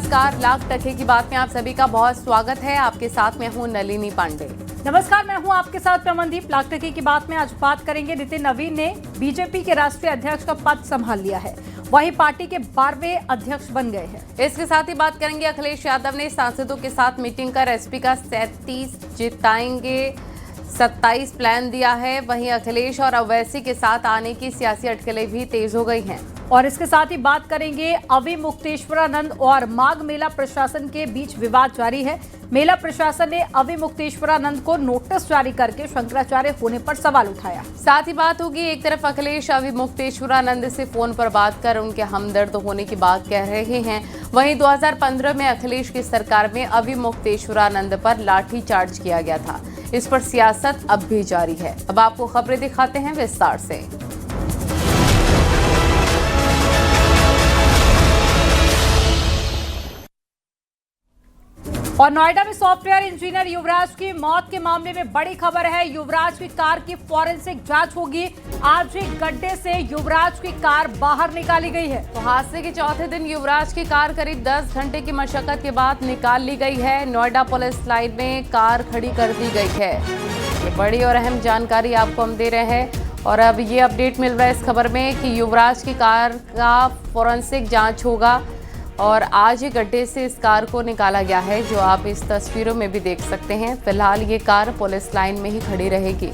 नमस्कार, लाख टके की बात में आप सभी का बहुत स्वागत है। आपके साथ मैं हूं नलिनी पांडे। नमस्कार, मैं हूं आपके साथ प्रमनदीप। लाख टके की बात में आज बात करेंगे। नितिन नवीन ने बीजेपी के राष्ट्रीय अध्यक्ष का पद संभाल लिया है, वहीं पार्टी के 12वें अध्यक्ष बन गए हैं। इसके साथ ही बात करेंगे अखिलेश यादव ने सांसदों के साथ मीटिंग कर एसपी का 37 जिताएंगे 27 प्लान दिया है। वहीं अखिलेश और अवैसी के साथ आने की सियासी अटकलें भी तेज हो गई हैं। और इसके साथ ही बात करेंगे अवि मुक्तेश्वरानंद और माघ मेला प्रशासन के बीच विवाद जारी है। मेला प्रशासन ने अवि मुक्तेश्वरानंद को नोटिस जारी करके शंकराचार्य होने पर सवाल उठाया। साथ ही बात होगी, एक तरफ अखिलेश अवि मुक्तेश्वरानंद से फोन पर बात कर उनके हमदर्द होने की बात कह रहे हैं। वहीं 2015 में अखिलेश की सरकार में अवि मुक्तेश्वरानंद पर लाठीचार्ज किया गया था। इस पर सियासत अब भी जारी है। अब आपको खबरें दिखाते हैं विस्तार से। और नोएडा में सॉफ्टवेयर इंजीनियर युवराज की मौत के मामले में बड़ी खबर है। युवराज की कार की फॉरेंसिक जांच होगी। आज ही गड्ढे से युवराज की कार बाहर निकाली गई है। तो हादसे के चौथे दिन युवराज की कार करीब 10 घंटे की मशक्कत के बाद निकाल ली गई है। नोएडा पुलिस लाइन में कार खड़ी कर दी गई है। ये बड़ी और अहम जानकारी आपको हम दे रहे हैं। और अब ये अपडेट मिल रहा है इस खबर में कि युवराज की कार का फॉरेंसिक जाँच होगा और आज ही गड्ढे से इस कार को निकाला गया है, जो आप इस तस्वीरों में भी देख सकते हैं। फिलहाल ये कार पुलिस लाइन में ही खड़ी रहेगी।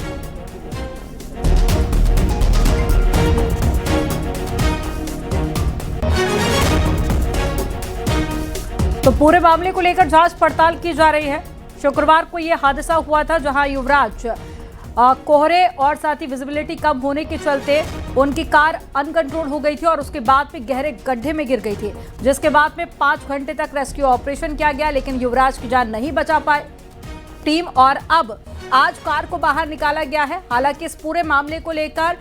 तो पूरे मामले को लेकर जांच पड़ताल की जा रही है। शुक्रवार को यह हादसा हुआ था, जहां युवराज कोहरे और साथ ही विजिबिलिटी कम होने के चलते उनकी कार अनकंट्रोल हो गई थी और उसके बाद में गहरे गड्ढे में गिर गई थी, जिसके बाद में 5 घंटे तक रेस्क्यू ऑपरेशन किया गया, लेकिन युवराज की जान नहीं बचा पाए टीम। और अब आज कार को बाहर निकाला गया है। हालांकि इस पूरे मामले को लेकर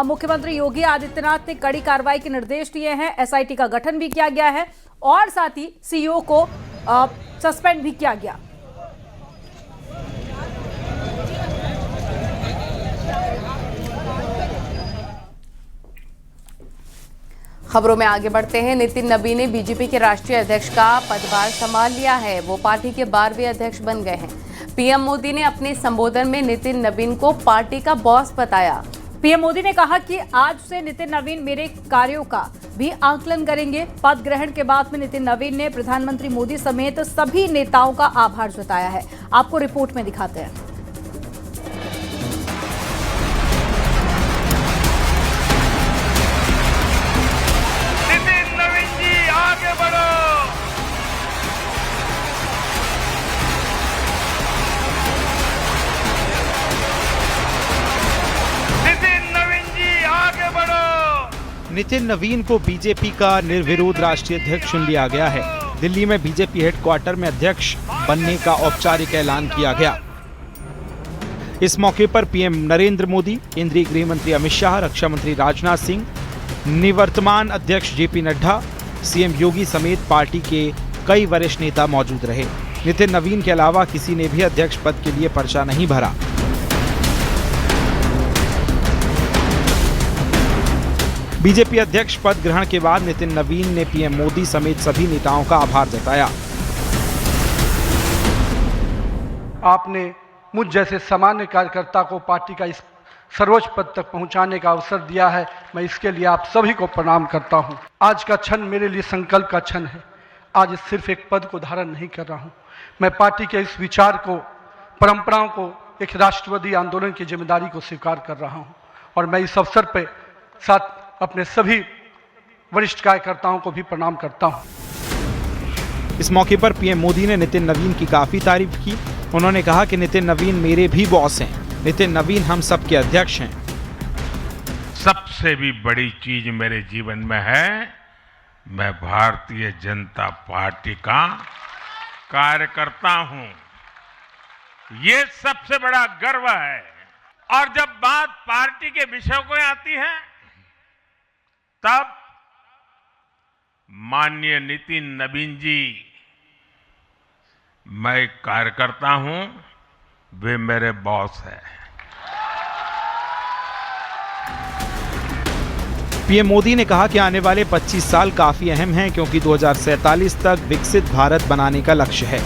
मुख्यमंत्री योगी आदित्यनाथ ने कड़ी कार्रवाई के निर्देश दिए हैं। एसआईटी का गठन भी किया गया है और साथ ही सीईओ को सस्पेंड भी किया गया। खबरों में आगे बढ़ते हैं। नितिन नवीन ने बीजेपी के राष्ट्रीय अध्यक्ष का पदभार संभाल लिया है। वो पार्टी के 12वें अध्यक्ष बन गए हैं। पीएम मोदी ने अपने संबोधन में नितिन नवीन को पार्टी का बॉस बताया। पीएम मोदी ने कहा कि आज से नितिन नवीन मेरे कार्यों का भी आकलन करेंगे। पद ग्रहण के बाद में नितिन नवीन ने प्रधानमंत्री मोदी समेत सभी नेताओं का आभार जताया है। आपको रिपोर्ट में दिखाते हैं। नितिन नवीन को बीजेपी का निर्विरोध राष्ट्रीय अध्यक्ष चुन लिया गया है। दिल्ली में बीजेपी हेडक्वार्टर में अध्यक्ष बनने का औपचारिक ऐलान किया गया। इस मौके पर पीएम नरेंद्र मोदी, केंद्रीय गृह मंत्री अमित शाह, रक्षा मंत्री राजनाथ सिंह, निवर्तमान अध्यक्ष जेपी नड्डा, सीएम योगी समेत पार्टी के कई वरिष्ठ नेता मौजूद रहे। नितिन नवीन के अलावा किसी ने भी अध्यक्ष पद के लिए पर्चा नहीं भरा। बीजेपी अध्यक्ष पद ग्रहण के बाद नितिन नवीन ने पीएम मोदी समेत सभी नेताओं का आभार जताया। आपने मुझ जैसे सामान्य कार्यकर्ता को पार्टी का इस सर्वोच्च पद तक पहुंचाने का अवसर दिया है। मैं इसके लिए आप सभी को प्रणाम करता हूं। आज का क्षण मेरे लिए संकल्प का क्षण है। आज सिर्फ एक पद को धारण नहीं कर रहा हूं, मैं पार्टी के इस विचार को, परंपराओं को, एक राष्ट्रवादी आंदोलन की जिम्मेदारी को स्वीकार कर रहा हूं। और मैं इस अवसर पर साथ अपने सभी वरिष्ठ कार्यकर्ताओं को भी प्रणाम करता हूं। इस मौके पर पीएम मोदी ने नितिन नवीन की काफी तारीफ की। उन्होंने कहा कि नितिन नवीन मेरे भी बॉस हैं। नितिन नवीन हम सबके अध्यक्ष हैं। सबसे भी बड़ी चीज मेरे जीवन में है, मैं भारतीय जनता पार्टी का कार्यकर्ता हूं। ये सबसे बड़ा गर्व है। और जब बात पार्टी के विषयों को आती है, तब माननीय नितिन नवीन जी, मैं कार्यकर्ता हूं, वे मेरे बॉस हैं। पीएम मोदी ने कहा कि आने वाले 25 साल काफी अहम हैं क्योंकि 2047 तक विकसित भारत बनाने का लक्ष्य है।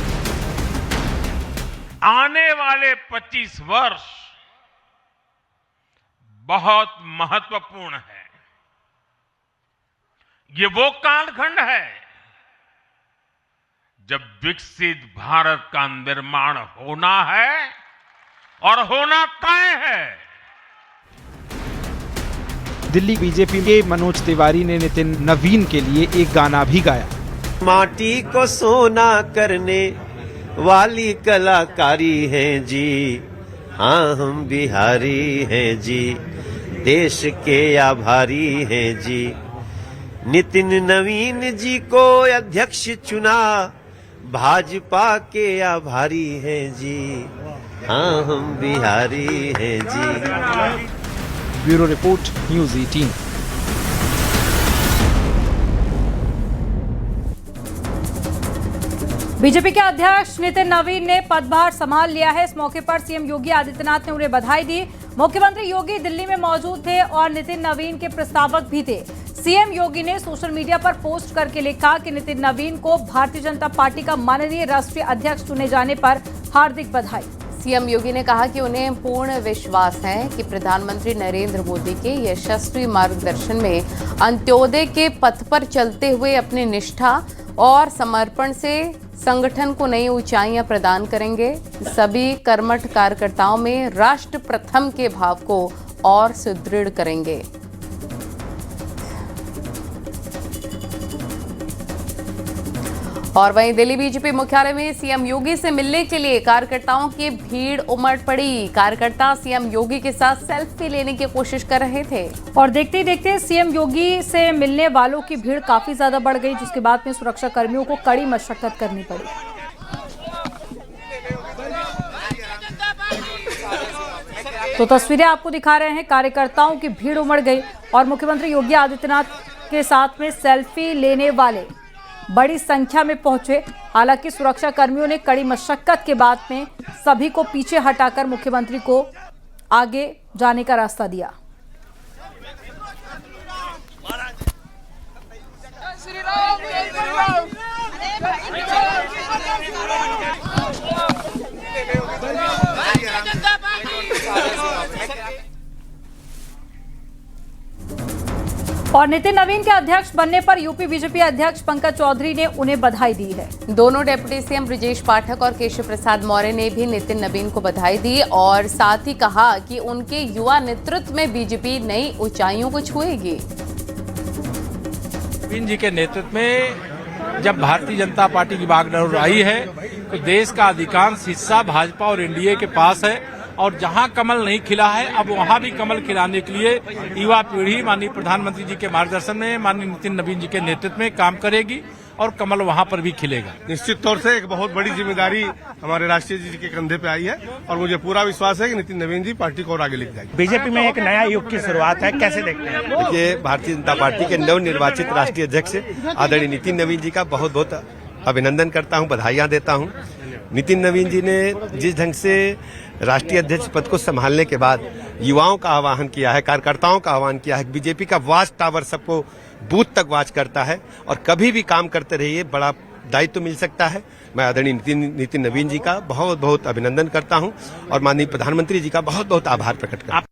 आने वाले 25 वर्ष बहुत महत्वपूर्ण है। ये वो कालखंड है जब विकसित भारत का निर्माण होना है और होना तय है। दिल्ली बीजेपी के मनोज तिवारी ने नितिन नवीन के लिए एक गाना भी गाया। माटी को सोना करने वाली कलाकारी है जी, हाँ हम बिहारी हैं जी, देश के आभारी हैं जी। नितिन नवीन जी को अध्यक्ष चुना, भाजपा के आभारी हैं जी, हाँ हम बिहारी हैं जी। Bureau report, news 18। बीजेपी के अध्यक्ष नितिन नवीन ने पदभार संभाल लिया है। इस मौके पर सीएम योगी आदित्यनाथ ने उन्हें बधाई दी। मुख्यमंत्री योगी दिल्ली में मौजूद थे और नितिन नवीन के प्रस्तावक भी थे। सीएम योगी ने सोशल मीडिया पर पोस्ट करके लिखा कि नितिन नवीन को भारतीय जनता पार्टी का माननीय राष्ट्रीय अध्यक्ष चुने जाने पर हार्दिक बधाई। सीएम योगी ने कहा कि उन्हें पूर्ण विश्वास है कि प्रधानमंत्री नरेंद्र मोदी के यशस्वी मार्गदर्शन में अंत्योदय के पथ पर चलते हुए अपनी निष्ठा और समर्पण से संगठन को नई ऊंचाइयां प्रदान करेंगे। सभी कर्मठ कार्यकर्ताओं में राष्ट्र प्रथम के भाव को और सुदृढ़ करेंगे। और वहीं दिल्ली बीजेपी मुख्यालय में सीएम योगी से मिलने के लिए कार्यकर्ताओं की भीड़ उमड़ पड़ी। कार्यकर्ता सीएम योगी के साथ सेल्फी लेने की कोशिश कर रहे थे और देखते ही देखते सीएम योगी से मिलने वालों की भीड़ काफी ज्यादा बढ़ गई, जिसके बाद में सुरक्षा कर्मियों को कड़ी मशक्कत करनी पड़ी। तो तस्वीरें आपको दिखा रहे हैं, कार्यकर्ताओं की भीड़ उमड़ गई और मुख्यमंत्री योगी आदित्यनाथ के साथ में सेल्फी लेने वाले बड़ी संख्या में पहुंचे। हालांकि सुरक्षा कर्मियों ने कड़ी मशक्कत के बाद में सभी को पीछे हटाकर मुख्यमंत्री को आगे जाने का रास्ता दिया। और नितिन नवीन के अध्यक्ष बनने पर यूपी बीजेपी अध्यक्ष पंकज चौधरी ने उन्हें बधाई दी है। दोनों डिप्टी सीएम ब्रजेश पाठक और केशव प्रसाद मौर्य ने भी नितिन नवीन को बधाई दी और साथ ही कहा कि उनके युवा नेतृत्व में बीजेपी नई ऊंचाइयों को छुएगी। नवीन जी के नेतृत्व में जब भारतीय जनता पार्टी की बागडोर आई है तो देश का अधिकांश हिस्सा भाजपा और एनडीए के पास है और जहां कमल नहीं खिला है अब वहां भी कमल खिलाने के लिए युवा पीढ़ी माननीय प्रधानमंत्री जी के मार्गदर्शन में, माननीय नितिन नवीन जी के नेतृत्व में काम करेगी और कमल वहां पर भी खिलेगा। निश्चित तौर से एक बहुत बड़ी जिम्मेदारी हमारे राष्ट्रीय जी के कंधे पे आई है और मुझे पूरा विश्वास है कि नितिन नवीन जी पार्टी को और आगे लेके जाएंगे। बीजेपी में एक नया युग की शुरुआत है, कैसे देखते हैं? देखिए, भारतीय जनता पार्टी के नवनिर्वाचित राष्ट्रीय अध्यक्ष आदरणीय नितिन नवीन जी का बहुत बहुत अभिनंदन करता हूं, बधाइयां देता हूं। नितिन नवीन जी ने जिस ढंग से राष्ट्रीय अध्यक्ष पद को संभालने के बाद युवाओं का आह्वान किया है, कार्यकर्ताओं का आह्वान किया है, बीजेपी का वॉच टावर सबको बूथ तक वॉच करता है और कभी भी काम करते रहिए, बड़ा दायित्व मिल सकता है। मैं आदरणीय नितिन नवीन जी का बहुत बहुत अभिनंदन करता हूं और माननीय प्रधानमंत्री जी का बहुत बहुत आभार प्रकट करता हूं।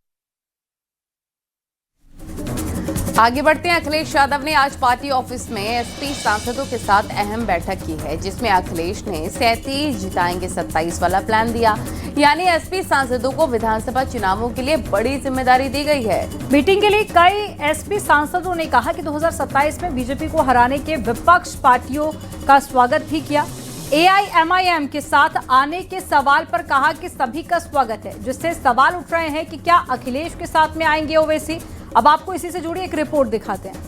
आगे बढ़ते हैं। अखिलेश यादव ने आज पार्टी ऑफिस में एसपी सांसदों के साथ अहम बैठक की है, जिसमें अखिलेश ने 37 जिताएंगे 27 वाला प्लान दिया। यानी एसपी सांसदों को विधानसभा चुनावों के लिए बड़ी जिम्मेदारी दी गई है। मीटिंग के लिए कई एसपी सांसदों ने कहा कि 2027 में बीजेपी को हराने के विपक्ष पार्टियों का स्वागत भी किया। एआईएमआईएम के साथ आने के सवाल पर कहा कि सभी का स्वागत है, जिससे सवाल उठ रहे हैं कि क्या अखिलेश के साथ में आएंगे ओवैसी। अब आपको इसी से जुड़ी एक रिपोर्ट दिखाते हैं।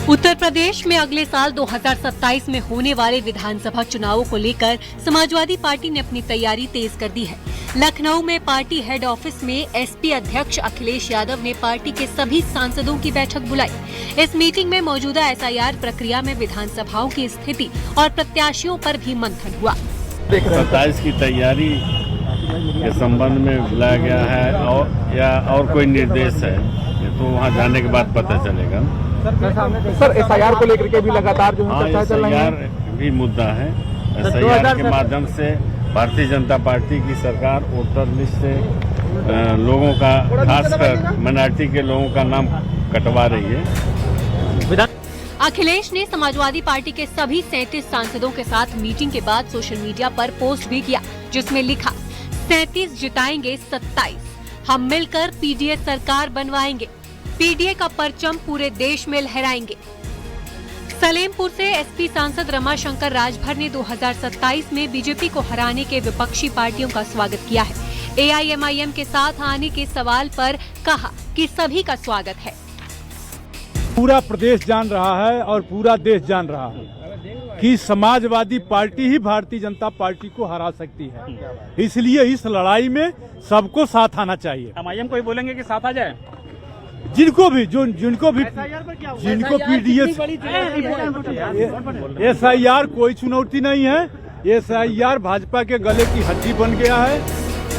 उत्तर प्रदेश में अगले साल 2027 में होने वाले विधानसभा चुनावों को लेकर समाजवादी पार्टी ने अपनी तैयारी तेज कर दी है। लखनऊ में पार्टी हेड ऑफिस में एसपी अध्यक्ष अखिलेश यादव ने पार्टी के सभी सांसदों की बैठक बुलाई। इस मीटिंग में मौजूदा एसआईआर प्रक्रिया में विधानसभाओं की स्थिति और प्रत्याशियों पर भी मंथन हुआ। 27 की तैयारी के संबंध में बुलाया गया है और कोई निर्देश है तो वहाँ जाने के बाद पता चलेगा। सर एसआईआर को लेकर के भी लगातार जो है चर्चा चल रही है। एसआईआर भी मुद्दा है। एसआईआर के माध्यम से भारतीय जनता पार्टी की सरकार वोटर लिस्ट से लोगों का, खासकर माइनॉरिटी के लोगों का नाम कटवा रही है। अखिलेश ने समाजवादी पार्टी के सभी 37 सांसदों के साथ मीटिंग के बाद सोशल मीडिया पर पोस्ट भी किया, जिसमें लिखा 37 जिताएंगे 27, हम मिलकर पीडीए सरकार बनवाएंगे, पीडीए का परचम पूरे देश में लहराएंगे। सलेमपुर से एसपी सांसद रमाशंकर राजभर ने 2027 में बीजेपी को हराने के विपक्षी पार्टियों का स्वागत किया है। एआईएमआईएम के साथ आने के सवाल पर कहा कि सभी का स्वागत है। पूरा प्रदेश जान रहा है और पूरा देश जान रहा है कि समाजवादी पार्टी ही भारतीय जनता पार्टी को हरा सकती है। इसलिए इस लड़ाई में सबको साथ आना चाहिए। एमआईएम को ही बोलेंगे कि साथ आ जाए। जिनको भी पीडीए एसआईआर कोई चुनौती नहीं है। एसआईआर भाजपा के गले की हड्डी बन गया है।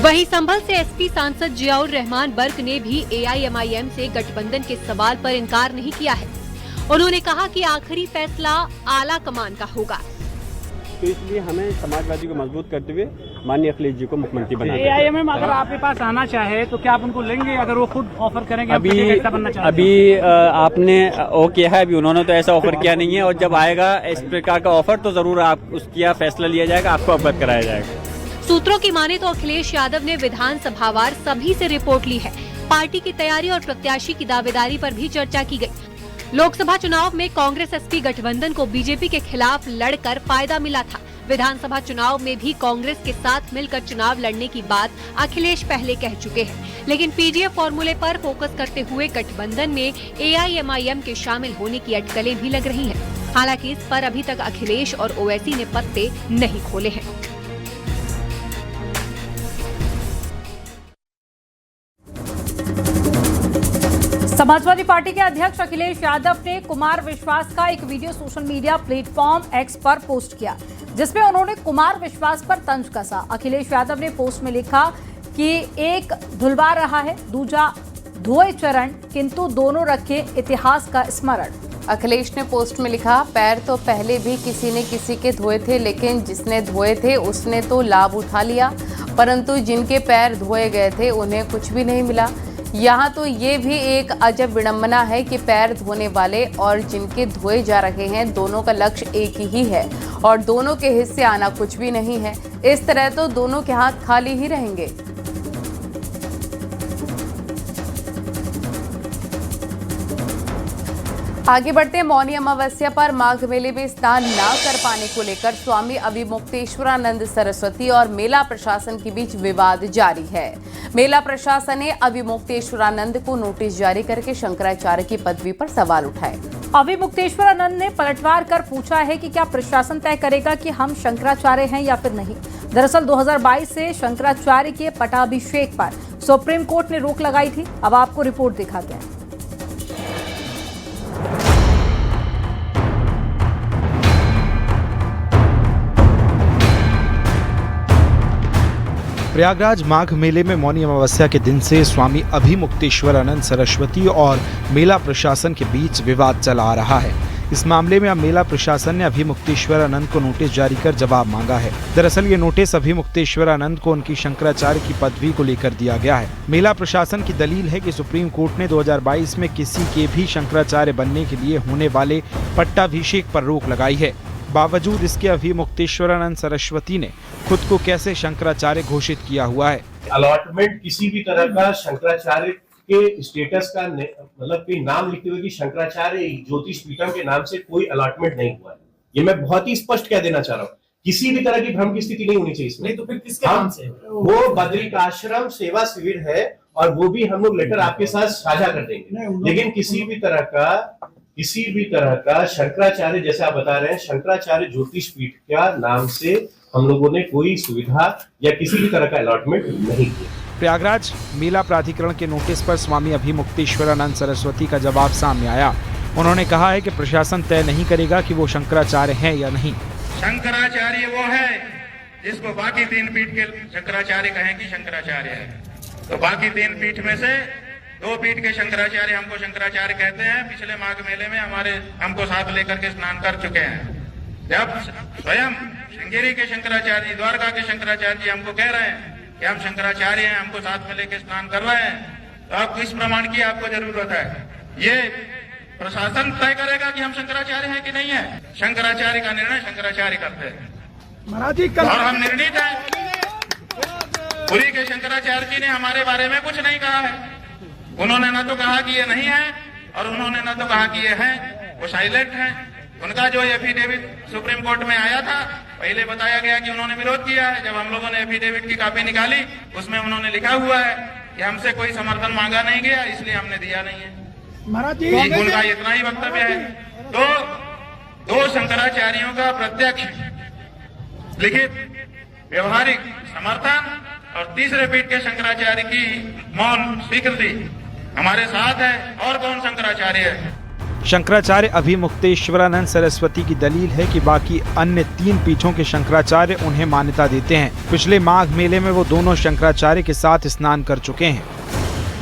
वहीं संभल से एसपी सांसद जियाउर रहमान बर्क ने भी एआईएमआईएम से गठबंधन के सवाल पर इनकार नहीं किया है। उन्होंने कहा कि आखिरी फैसला आला कमान का होगा, तो इसलिए हमें समाजवादी को मजबूत करते हुए माननीय अखिलेश जी को मुख्यमंत्री बनाना। एआईएमआईएम अगर आपके पास आना चाहे तो क्या आप उनको लेंगे, अगर वो खुद ऑफर करेंगे? अभी आपने वो किया है, अभी उन्होंने तो ऐसा ऑफर किया नहीं है, और जब आएगा इस प्रकार का ऑफर तो जरूर आप उसका फैसला लिया जाएगा, आपको अवगत कराया जाएगा। सूत्रों की माने तो अखिलेश यादव ने विधानसभावार सभी से रिपोर्ट ली है। पार्टी की तैयारी और प्रत्याशी की दावेदारी पर भी चर्चा की गई। लोकसभा चुनाव में कांग्रेस एसपी गठबंधन को बीजेपी के खिलाफ लड़कर फायदा मिला था। विधानसभा चुनाव में भी कांग्रेस के साथ मिलकर चुनाव लड़ने की बात अखिलेश पहले कह चुके हैं, लेकिन पीडीए फॉर्मूले पर फोकस करते हुए गठबंधन में एआईएमआईएम के शामिल होने की अटकलें भी लग रही हैं। हालांकि इस पर अभी तक अखिलेश और ओवैसी ने पत्ते नहीं खोले हैं। समाजवादी पार्टी के अध्यक्ष अखिलेश यादव ने कुमार विश्वास का एक video social media platform x पर पोस्ट किया, जिसमें उन्होंने कुमार विश्वास पर तंज कसा। अखिलेश यादव ने पोस्ट में लिखा कि एक धुलवा रहा है, दूजा धोए चरण, किंतु दोनों रखे इतिहास का स्मरण। अखिलेश ने पोस्ट में लिखा, पैर तो पहले भी किसी ने किसी के धोए थे, लेकिन जिसने धोए थे उसने तो लाभ उठा लिया, परंतु जिनके पैर धोए गए थे उन्हें कुछ भी नहीं मिला। यहाँ तो ये भी एक अजब विडंबना है कि पैर धोने वाले और जिनके धोए जा रहे हैं दोनों का लक्ष्य एक ही है और दोनों के हिस्से आना कुछ भी नहीं है। इस तरह तो दोनों के हाथ खाली ही रहेंगे। आगे बढ़ते हैं। मौनी अमावस्या पर माघ मेले में स्नान न कर पाने को लेकर स्वामी अभिमुक्तेश्वरानंद सरस्वती और मेला प्रशासन के बीच विवाद जारी है। मेला प्रशासन ने अभिमुक्तेश्वरानंद को नोटिस जारी करके शंकराचार्य की पदवी पर सवाल उठाए। अभिमुक्तेश्वरानंद ने पलटवार कर पूछा है कि क्या प्रशासन तय करेगा कि हम शंकराचार्य हैं या फिर नहीं। दरअसल 2022 से शंकराचार्य के पटाभिषेक पर सुप्रीम कोर्ट ने रोक लगाई थी। अब आपको रिपोर्ट दिखाते हैं। प्रयागराज माघ मेले में मौनी अमावस्या के दिन से स्वामी अभिमुक्तेश्वरानंद सरस्वती और मेला प्रशासन के बीच विवाद चला आ रहा है। इस मामले में अब मेला प्रशासन ने अभिमुक्तेश्वरानंद को नोटिस जारी कर जवाब मांगा है। दरअसल ये नोटिस अभिमुक्तेश्वरानंद को उनकी शंकराचार्य की पदवी को लेकर दिया गया है। मेला प्रशासन की दलील है कि सुप्रीम कोर्ट ने 2022 में किसी के भी शंकराचार्य बनने के लिए होने वाले पट्टाभिषेक पर रोक लगाई है। बावजूद इसके अभिमुक्तेश्वरानंद सरस्वती ने खुद को कैसे शंकराचार्य घोषित किया हुआ है। अलॉटमेंट किसी भी तरह का शंकराचार्य के स्टेटस का मतलब कोई नाम लिखते हुए कि शंकराचार्य ज्योतिष पीठम के नाम से कोई अलॉटमेंट नहीं हुआ है। ये मैं बहुत ही स्पष्ट कह देना चाह रहा हूँ। किसी भी तरह की भ्रम की स्थिति नहीं होनी चाहिए इसमें। तो फिर किसके नाम से? वो बद्रिकाश्रम सेवा शिविर है और वो भी हम लोग लेटर आपके साथ साझा कर देंगे। लेकिन किसी भी तरह का किसी भी तरह का शंकराचार्य, जैसे आप बता रहे हैं, शंकराचार्य ज्योतिष पीठ का नाम से हम लोगों ने कोई सुविधा या किसी भी तरह का अलॉटमेंट नहीं किया। प्रयागराज मेला प्राधिकरण के नोटिस पर स्वामी अभिमुक्तेश्वरानंद सरस्वती का जवाब सामने आया। उन्होंने कहा है कि प्रशासन तय नहीं करेगा कि वो शंकराचार्य हैं या नहीं। शंकराचार्य वो है जिसको बाकी 3 पीठ के शंकराचार्य कहें कि शंकराचार्य है, तो बाकी 3 पीठ में से 2 पीठ के शंकराचार्य हमको शंकराचार्य कहते हैं। पिछले माघ मेले में हमको साथ लेकर के स्नान कर चुके हैं। जब स्वयं श्रृंगेरी के शंकराचार्य, द्वारका के शंकराचार्य जी हमको कह रहे हैं कि हम शंकराचार्य हैं, हमको साथ में लेकर स्नान कर रहे हैं, तो आपको इस प्रमाण की आपको जरूरत है। ये प्रशासन तय करेगा कि हम शंकराचार्य हैं कि नहीं है। शंकराचार्य का निर्णय शंकराचार्य करते हैं और हम निर्णित हैं। पुरी के शंकराचार्य जी ने हमारे बारे में कुछ नहीं कहा है। उन्होंने न तो कहा कि ये नहीं है और उन्होंने न तो कहा कि ये है, वो साइलेंट है। उनका जो एफिडेविट सुप्रीम कोर्ट में आया था, पहले बताया गया कि उन्होंने विरोध किया है। जब हम लोगों ने एफिडेविट की कॉपी निकाली, उसमें उन्होंने लिखा हुआ है कि हमसे कोई समर्थन मांगा नहीं गया, इसलिए हमने दिया नहीं है। उनका इतना ही वक्तव्य है। तो 2 शंकराचार्यों का प्रत्यक्ष लिखित व्यवहारिक समर्थन और तीसरे पीठ के शंकराचार्य की मौन स्वीकृति हमारे साथ है। और कौन शंकराचार्य है? शंकराचार्य अभिमुक्तेश्वरानंद सरस्वती की दलील है कि बाकी अन्य 3 पीठों के शंकराचार्य उन्हें मान्यता देते हैं। पिछले माघ मेले में वो दोनों शंकराचार्य के साथ स्नान कर चुके हैं।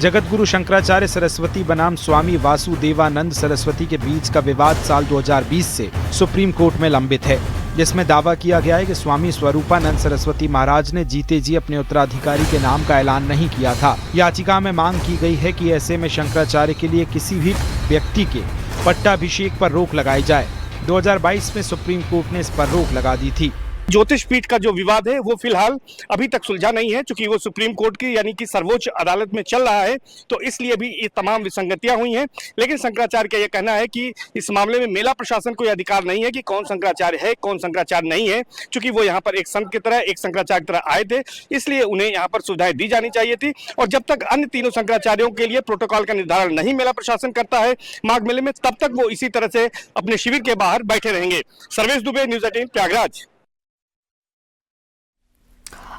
जगत गुरु शंकराचार्य सरस्वती बनाम स्वामी वासुदेवानंद सरस्वती के बीच का विवाद साल 2020 से सुप्रीम कोर्ट में लंबित है, जिसमें दावा किया गया है कि स्वामी स्वरूपानंद सरस्वती महाराज ने जीते जी अपने उत्तराधिकारी के नाम का ऐलान नहीं किया था। याचिका में मांग की गई है कि ऐसे में शंकराचार्य के लिए किसी भी व्यक्ति के पट्टाभिषेक पर रोक लगाई जाए। 2022 में सुप्रीम कोर्ट ने इस पर रोक लगा दी थी। ज्योतिष पीठ का जो विवाद है वो फिलहाल अभी तक सुलझा नहीं है, क्योंकि वो सुप्रीम कोर्ट की यानी कि सर्वोच्च अदालत में चल रहा है, तो इसलिए भी ये तमाम विसंगतियां हुई हैं। लेकिन शंकराचार्य का ये कहना है कि इस मामले में मेला प्रशासन को यह अधिकार नहीं है कि कौन शंकराचार्य है कौन शंकराचार्य नहीं है, क्योंकि वो यहाँ पर एक संत की तरह, एक शंकराचार्य की तरह आए थे, इसलिए उन्हें यहाँ पर सुविधाएं दी जानी चाहिए थी। और जब तक अन्य 3 शंकराचार्यों के लिए प्रोटोकॉल का निर्धारण नहीं मेला प्रशासन करता है माघ मेले में, तब तक वो इसी तरह से अपने शिविर के बाहर बैठे रहेंगे। सर्वेश दुबे, न्यूज़ 18 प्रयागराज।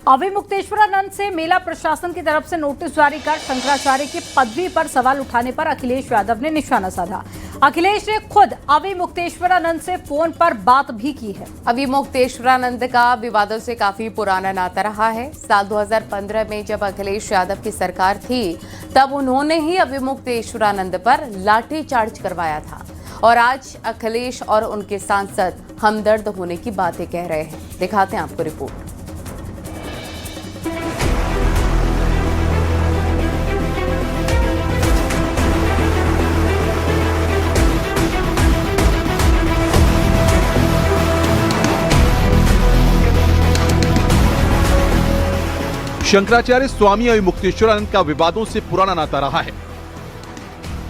अभिमुक्तेश्वरानंद से मेला प्रशासन की तरफ से नोटिस जारी कर शंकराचार्य की पदवी पर सवाल उठाने पर अखिलेश यादव ने निशाना साधा। अखिलेश ने खुद अभिमुक्तेश्वरानंद से फोन पर बात भी की है। अभिमुक्तेश्वरानंद का विवादों से काफी पुराना नाता रहा है। साल 2015 में जब अखिलेश यादव की सरकार थी, तब उन्होंने ही अभिमुक्तेश्वरानंद पर लाठीचार्ज करवाया था। और आज अखिलेश और उनके सांसद हमदर्द होने की बातें कह रहे हैं। दिखाते हैं आपको रिपोर्ट। शंकराचार्य स्वामी अभिमुक्तेश्वरानंद का विवादों से पुराना नाता रहा है।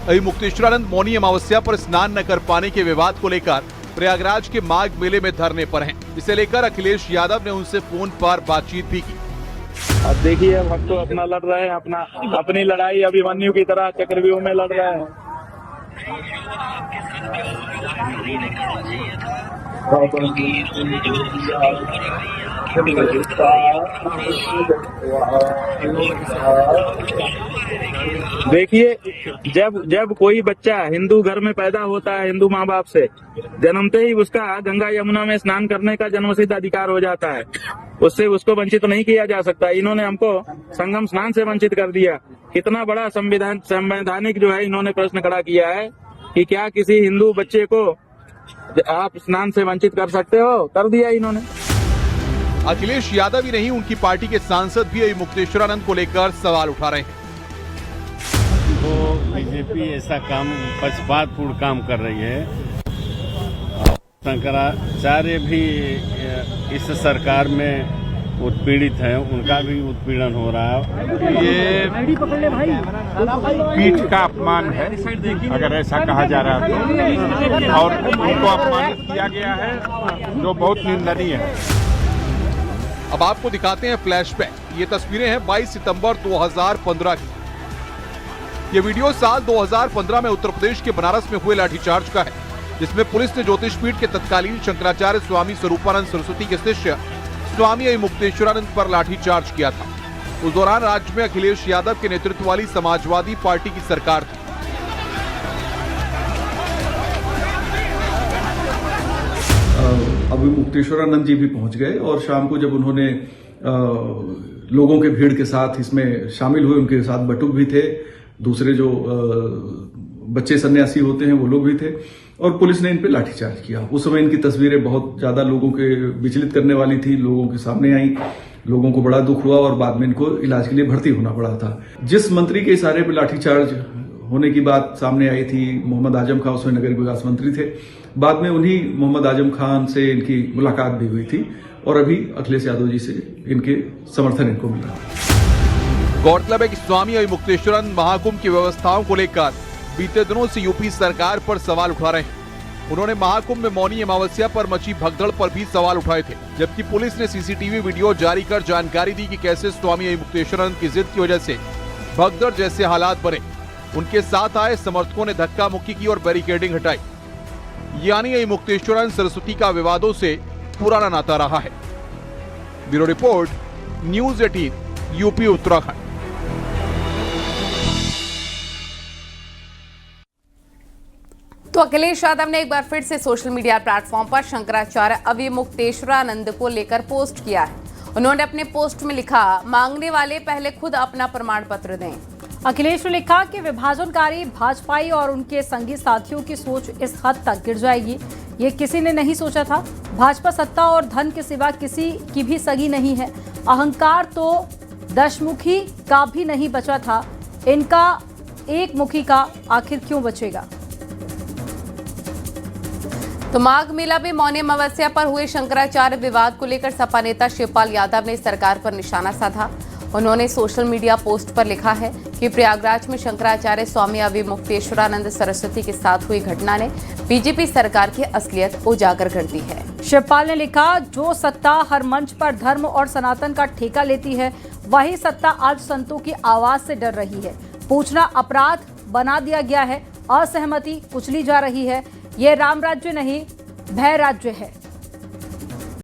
अभिमुक्तेश्वरानंद मौनी अमावस्या पर स्नान न कर पाने के विवाद को लेकर प्रयागराज के माघ मेले में धरने पर हैं। इसे लेकर अखिलेश यादव ने उनसे फोन पर बातचीत भी की। अब देखिए, हम तो अपना लड़ रहे हैं, अपनी लड़ाई अभिमन्यु की तरह चक्रव्यूह में लड़ रहे हैं। देखिए, जब कोई बच्चा हिंदू घर में पैदा होता है, हिंदू माँ बाप से, जन्मते ही उसका गंगा यमुना में स्नान करने का जन्मसिद्ध अधिकार हो जाता है। उससे उसको वंचित नहीं किया जा सकता। इन्होंने हमको संगम स्नान से वंचित कर दिया। कितना बड़ा संवैधानिक जो है इन्होंने प्रश्न खड़ा किया है कि क्या किसी हिंदू बच्चे को आप स्नान से वंचित कर सकते हो? कर दिया इन्होंने। अखिलेश यादव ही नहीं, उनकी पार्टी के सांसद भी अभिमुक्तेश्वरानंद को लेकर सवाल उठा रहे हैं। तो बीजेपी ऐसा काम, पक्षपातपूर्ण काम कर रही है। शंकराचार्य भी इस सरकार में उत्पीड़ित हैं, उनका भी उत्पीड़न हो रहा है। ये पीठ का अपमान है, अगर ऐसा कहा जा रहा है तो, और उनको अपमानित किया गया है, जो बहुत निंदनीय है। अब आपको दिखाते हैं फ्लैशबैक। ये तस्वीरें हैं 22 सितंबर 2015 की। ये वीडियो साल 2015 में उत्तर प्रदेश के बनारस में हुए लाठीचार्ज का है, जिसमें पुलिस ने ज्योतिष पीठ के तत्कालीन शंकराचार्य स्वामी स्वरूपानंद सरस्वती के शिष्य स्वामी मुक्तेश्वरानंद पर लाठीचार्ज किया था। उस दौरान राज्य में अखिलेश यादव के नेतृत्व वाली समाजवादी पार्टी की सरकार थी। अभी मुक्तेश्वरानंद जी भी पहुंच गए और शाम को जब उन्होंने लोगों के भीड़ के साथ इसमें शामिल हुए, उनके साथ बटुक भी थे, दूसरे जो बच्चे सन्यासी होते हैं वो लोग भी थे और पुलिस ने इन पे लाठीचार्ज किया। उस समय इनकी तस्वीरें बहुत ज्यादा लोगों के विचलित करने वाली थी, लोगों के सामने आई, लोगों को बड़ा दुख हुआ और बाद में इनको इलाज के लिए भर्ती होना पड़ा था। जिस मंत्री के इशारे पर लाठीचार्ज होने की बात सामने आई थी, मोहम्मद आजम खान उसमें नगर विकास मंत्री थे। बाद में उन्हीं मोहम्मद आजम खान से इनकी मुलाकात भी हुई थी और अभी अखिलेश यादव जी से इनके समर्थन इनको मिला। गौरतलब है कि स्वामी मुक्तेश्वरानंद महाकुंभ की व्यवस्थाओं को लेकर बीते दिनों से यूपी सरकार पर सवाल उठा रहे हैं। उन्होंने महाकुंभ में मौनी अमावस्या पर मची भगदड़ पर भी सवाल उठाए थे, जबकि पुलिस ने सीसीटीवी वीडियो जारी कर जानकारी दी कि कैसे स्वामी मुक्तेश्वरानंद की जिद की वजह से भगदड़ जैसे हालात बने। उनके साथ आए समर्थकों ने धक्का मुक्की की और बैरिकेडिंग हटाई। यानी मुक्तेश्वरानंद सरस्वती का विवादों से पुराना नाता रहा है। Bureau report, news 18, UP Uttarakhand. तो अखिलेश यादव ने एक बार फिर से सोशल मीडिया प्लेटफॉर्म पर शंकराचार्य अविमुक्तेश्वरानंद को लेकर पोस्ट किया है। उन्होंने अपने पोस्ट में लिखा, मांगने वाले पहले खुद अपना प्रमाण पत्र दें। अखिलेश ने लिखा कि विभाजनकारी भाजपाई और उनके संगी साथियों की सोच इस हद तक गिर जाएगी, ये किसी ने नहीं सोचा था। भाजपा सत्ता और धन के सिवा किसी की भी सगी नहीं है। अहंकार तो दशमुखी का भी नहीं बचा था, इनका एक मुखी का आखिर क्यों बचेगा। तो माघ मेला में मौनी अमावस्या पर हुए शंकराचार्य विवाद को लेकर सपा नेता शिवपाल यादव ने सरकार पर निशाना साधा। उन्होंने सोशल मीडिया पोस्ट पर लिखा है कि प्रयागराज में शंकराचार्य स्वामी अविमुक्तेश्वरानंद सरस्वती के साथ हुई घटना ने बीजेपी सरकार की असलियत उजागर कर दी है। शिवपाल ने लिखा, जो सत्ता हर मंच पर धर्म और सनातन का ठेका लेती है, वही सत्ता आज संतों की आवाज से डर रही है। पूछना अपराध बना दिया गया है, असहमति कुचली जा रही है। ये राम राज्य नहीं, भय राज्य है।